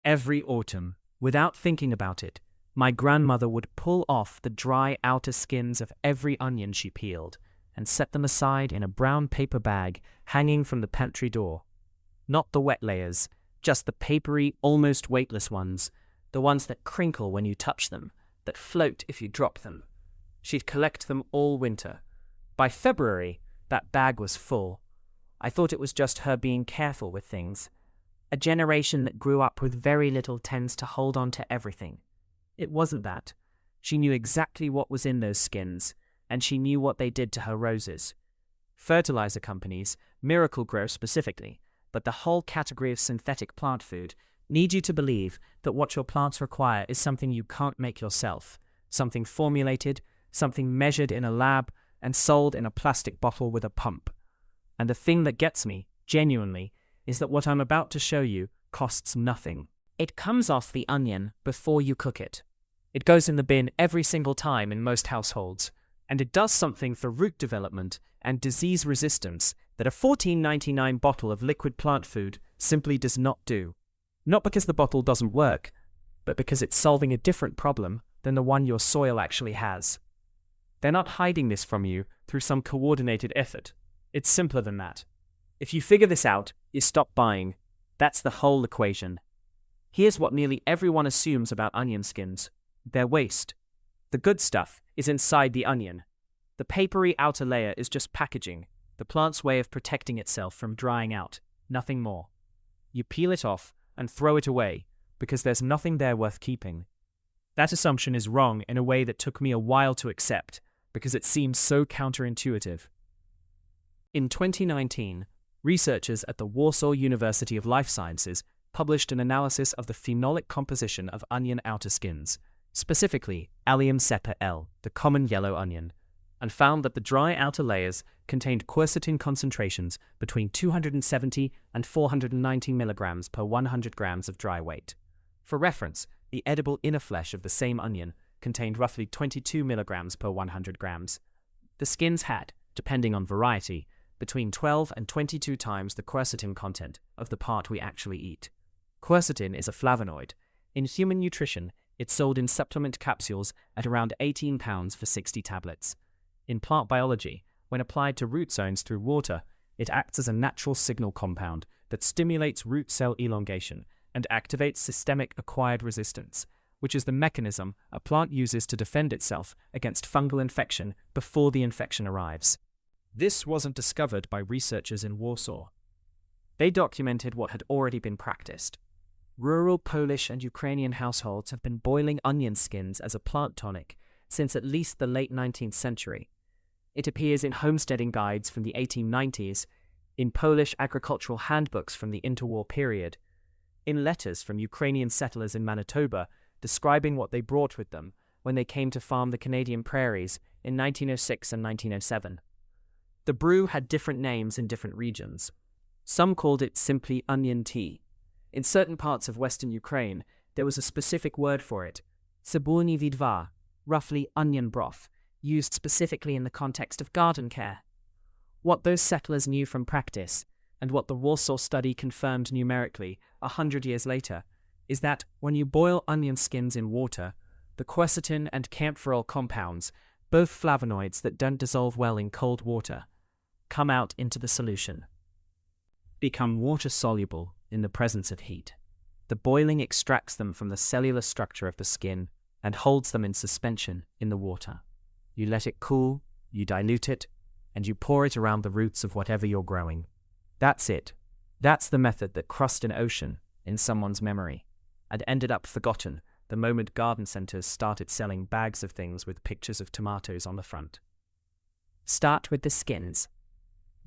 Every autumn, without thinking about it, my grandmother would pull off the dry outer skins of every onion she peeled and set them aside in a brown paper bag hanging from the pantry door. Not the wet layers, just the papery, almost weightless ones, the ones that crinkle when you touch them, that float if you drop them. She'd collect them all winter. By February, that bag was full. I thought it was just her being careful with things. A generation that grew up with very little tends to hold on to everything. It wasn't that. She knew exactly what was in those skins, and she knew what they did to her roses. Fertilizer companies, Miracle-Gro specifically, but the whole category of synthetic plant food, need you to believe that what your plants require is something you can't make yourself, something formulated, something measured in a lab, and sold in a plastic bottle with a pump. And the thing that gets me, genuinely, is that what I'm about to show you costs nothing. It comes off the onion before you cook it. It goes in the bin every single time in most households, and it does something for root development and disease resistance that a $14.99 bottle of liquid plant food simply does not do. Not because the bottle doesn't work, but because it's solving a different problem than the one your soil actually has. They're not hiding this from you through some coordinated effort. It's simpler than that. If you figure this out, you stop buying. That's the whole equation. Here's what nearly everyone assumes about onion skins. They're waste. The good stuff is inside the onion. The papery outer layer is just packaging, the plant's way of protecting itself from drying out, nothing more. You peel it off and throw it away because there's nothing there worth keeping. That assumption is wrong in a way that took me a while to accept because it seems so counterintuitive. In 2019, researchers at the Warsaw University of Life Sciences published an analysis of the phenolic composition of onion outer skins, specifically Allium cepa L, the common yellow onion, and found that the dry outer layers contained quercetin concentrations between 270 and 490 milligrams per 100 grams of dry weight. For reference, the edible inner flesh of the same onion contained roughly 22 milligrams per 100 grams. The skins had, depending on variety, between 12 and 22 times the quercetin content of the part we actually eat. Quercetin is a flavonoid. In human nutrition, it's sold in supplement capsules at around £18 for 60 tablets. In plant biology, when applied to root zones through water, it acts as a natural signal compound that stimulates root cell elongation and activates systemic acquired resistance, which is the mechanism a plant uses to defend itself against fungal infection before the infection arrives. This wasn't discovered by researchers in Warsaw. They documented what had already been practiced. Rural Polish and Ukrainian households have been boiling onion skins as a plant tonic since at least the late 19th century. It appears in homesteading guides from the 1890s, in Polish agricultural handbooks from the interwar period, in letters from Ukrainian settlers in Manitoba describing what they brought with them when they came to farm the Canadian prairies in 1906 and 1907. The brew had different names in different regions. Some called it simply onion tea. In certain parts of western Ukraine, there was a specific word for it, cebulny vidvar, roughly onion broth, used specifically in the context of garden care. What those settlers knew from practice, and what the Warsaw study confirmed numerically 100 years later, is that when you boil onion skins in water, the quercetin and kaempferol compounds, both flavonoids that don't dissolve well in cold water, come out into the solution, become water-soluble in the presence of heat. The boiling extracts them from the cellular structure of the skin and holds them in suspension in the water. You let it cool, you dilute it, and you pour it around the roots of whatever you're growing. That's it. That's the method that crossed an ocean in someone's memory and ended up forgotten the moment garden centers started selling bags of things with pictures of tomatoes on the front. Start with the skins.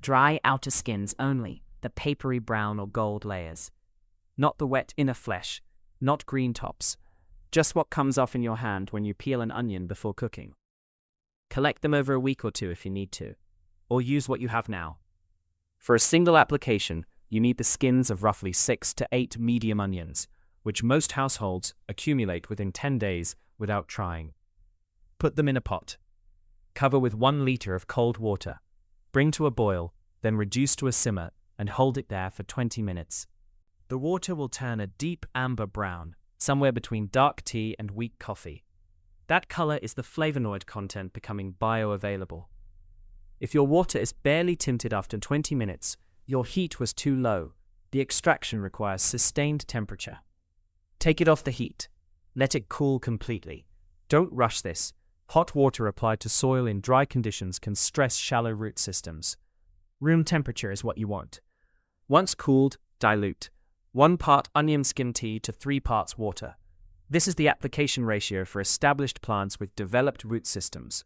Dry outer skins only, the papery brown or gold layers. Not the wet inner flesh, not green tops, just what comes off in your hand when you peel an onion before cooking. Collect them over a week or two if you need to, or use what you have now. For a single application, you need the skins of roughly 6 to 8 medium onions, which most households accumulate within 10 days without trying. Put them in a pot. Cover with 1 liter of cold water. Bring to a boil, then reduce to a simmer and hold it there for 20 minutes. The the water will turn a deep amber brown, somewhere between dark tea and weak coffee. That color is the flavonoid content becoming bioavailable. If your water is barely tinted after 20 minutes, your heat was too low. The extraction requires sustained temperature. Take it off the heat. Let it cool completely. Don't rush this. Hot water applied to soil in dry conditions can stress shallow root systems. Room temperature is what you want. Once cooled, dilute. 1 part onion skin tea to 3 parts water. This is the application ratio for established plants with developed root systems.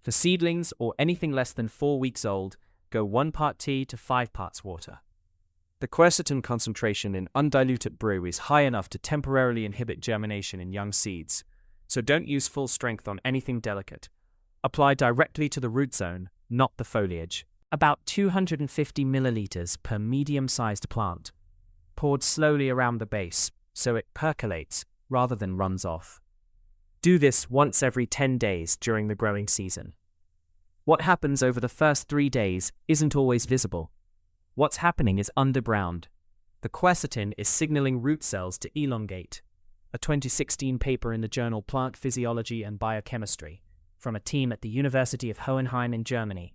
For seedlings or anything less than 4 weeks old, go 1 part tea to 5 parts water. The quercetin concentration in undiluted brew is high enough to temporarily inhibit germination in young seeds, so don't use full strength on anything delicate. Apply directly to the root zone, not the foliage. About 250 milliliters per medium-sized plant. Poured slowly around the base, so it percolates rather than runs off. Do this once every 10 days during the growing season. What happens over the first 3 days isn't always visible. What's happening is underground. The quercetin is signaling root cells to elongate. A 2016 paper in the journal Plant Physiology and Biochemistry from a team at the University of Hohenheim in Germany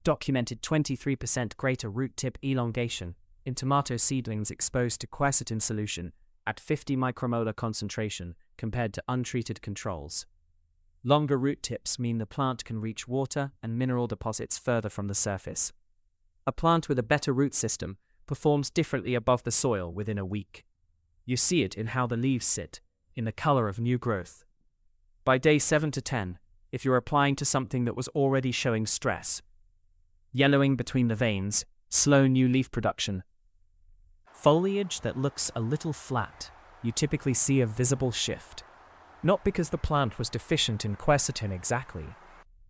documented 23% greater root tip elongation in tomato seedlings exposed to quercetin solution at 50 micromolar concentration compared to untreated controls. Longer root tips mean the plant can reach water and mineral deposits further from the surface. A plant with a better root system performs differently above the soil within a week. You see it in how the leaves sit, in the color of new growth. By day 7 to 10, if you're applying to something that was already showing stress, yellowing between the veins, slow new leaf production, foliage that looks a little flat, you typically see a visible shift. Not because the plant was deficient in quercetin exactly,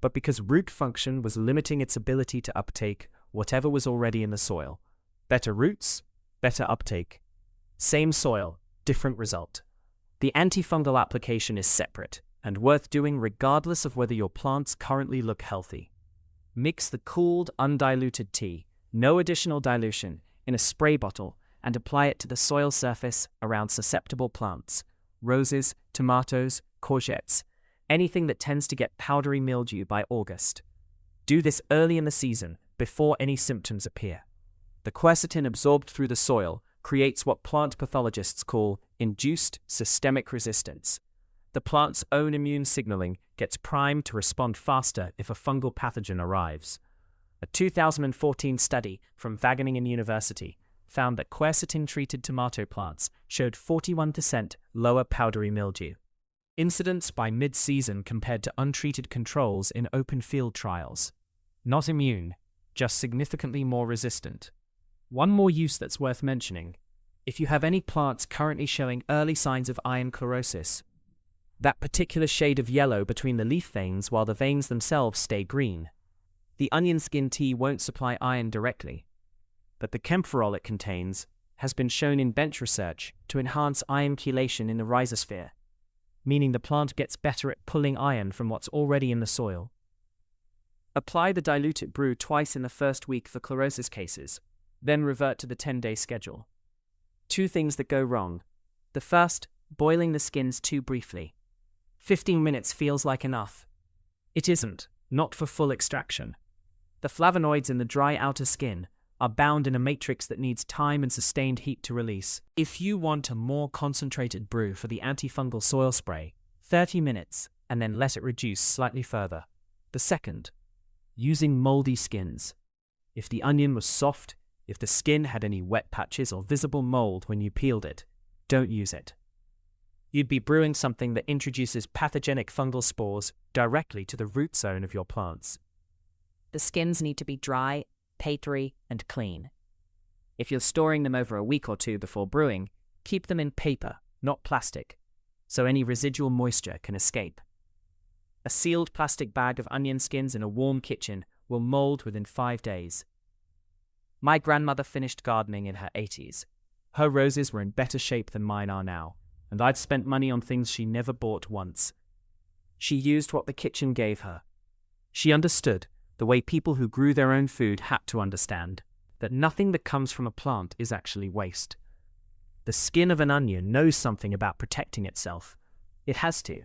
but because root function was limiting its ability to uptake whatever was already in the soil. Better roots, better uptake. Same soil, different result. The antifungal application is separate and worth doing regardless of whether your plants currently look healthy. Mix the cooled, undiluted tea, no additional dilution, in a spray bottle and apply it to the soil surface around susceptible plants, roses, tomatoes, courgettes, anything that tends to get powdery mildew by August. Do this early in the season, before any symptoms appear. The quercetin absorbed through the soil creates what plant pathologists call induced systemic resistance. The plant's own immune signaling gets primed to respond faster if a fungal pathogen arrives. A 2014 study from Wageningen University found that quercetin-treated tomato plants showed 41% lower powdery mildew incidence by mid-season compared to untreated controls in open field trials. Not immune, just significantly more resistant. One more use that's worth mentioning. If you have any plants currently showing early signs of iron chlorosis, that particular shade of yellow between the leaf veins while the veins themselves stay green, the onion skin tea won't supply iron directly, but the kaempferol it contains has been shown in bench research to enhance iron chelation in the rhizosphere, meaning the plant gets better at pulling iron from what's already in the soil. Apply the diluted brew twice in the first week for chlorosis cases, then revert to the 10-day schedule. 2 things that go wrong. The first, boiling the skins too briefly. 15 minutes feels like enough. It isn't, not for full extraction. The flavonoids in the dry outer skin are bound in a matrix that needs time and sustained heat to release. If you want a more concentrated brew for the antifungal soil spray, 30 minutes, and then let it reduce slightly further. The second, using moldy skins. If the onion was soft, if the skin had any wet patches or visible mold when you peeled it, don't use it. You'd be brewing something that introduces pathogenic fungal spores directly to the root zone of your plants. The skins need to be dry, papery, and clean. If you're storing them over a week or 2 before brewing, keep them in paper, not plastic, so any residual moisture can escape. A sealed plastic bag of onion skins in a warm kitchen will mold within 5 days. My grandmother finished gardening in her 80s. Her roses were in better shape than mine are now, and I'd spent money on things she never bought once. She used what the kitchen gave her. She understood, the way people who grew their own food had to understand, that nothing that comes from a plant is actually waste. The skin of an onion knows something about protecting itself. It has to.